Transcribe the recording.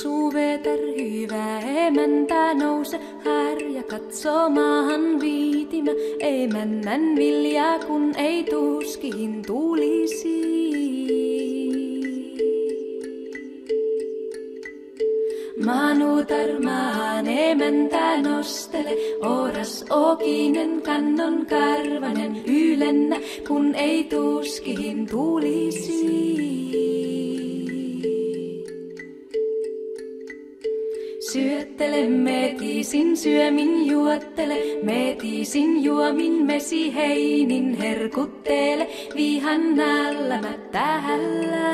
Suveter hyvä emäntä nouse, härjä katso maahan viitimä. Ei männän viljaa, kun ei tuskihin tulisi. Manutar maan emäntä nostele, oras okinen kannon karvanen ylennä, kun ei tuskihin tulisi. Syöttele metisin syömin juottele, metisin juomin mesi heinin herkuttele, vihan nällämättä hällä.